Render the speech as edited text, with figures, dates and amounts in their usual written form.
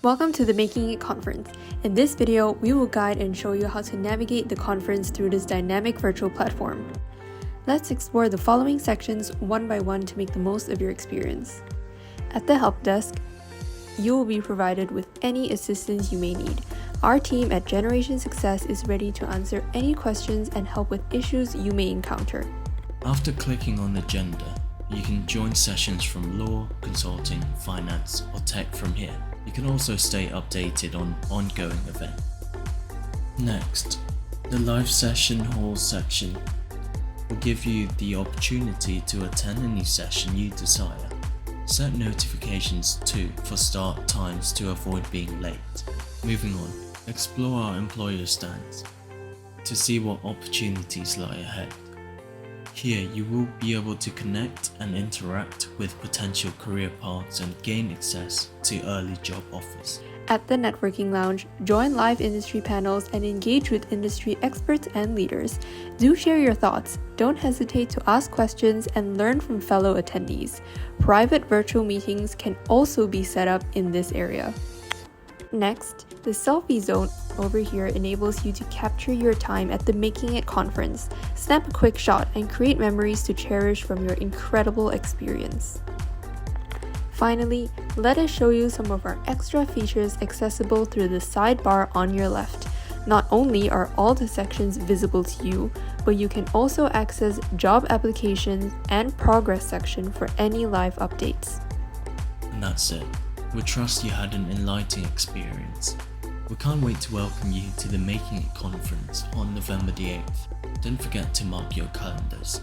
Welcome to the Making It conference. In this video, we will guide and show you how to navigate the conference through this dynamic virtual platform. Let's explore the following sections one by one to make the most of your experience. At the help desk, you will be provided with any assistance you may need. Our team at Generation Success is ready to answer any questions and help with issues you may encounter. After clicking on Agenda, you can join sessions from law, consulting, finance, or tech from here. You can also stay updated on ongoing events. Next, the live session hall section will give you the opportunity to attend any session you desire. Set notifications too for start times to avoid being late. Moving on, explore our employer stands to see what opportunities lie ahead. Here you will be able to connect and interact with potential career paths and gain access to early job offers. At the Networking Lounge, join live industry panels and engage with industry experts and leaders. Do share your thoughts. Don't hesitate to ask questions and learn from fellow attendees. Private virtual meetings can also be set up in this area. Next, the selfie zone over here enables you to capture your time at the Making It conference. Snap a quick shot and create memories to cherish from your incredible experience. Finally, let us show you some of our extra features accessible through the sidebar on your left. Not only are all the sections visible to you, but you can also access job applications and progress section for any live updates. And that's it. We trust you had an enlightening experience. We can't wait to welcome you to the Making It conference on November the 8th. Don't forget to mark your calendars.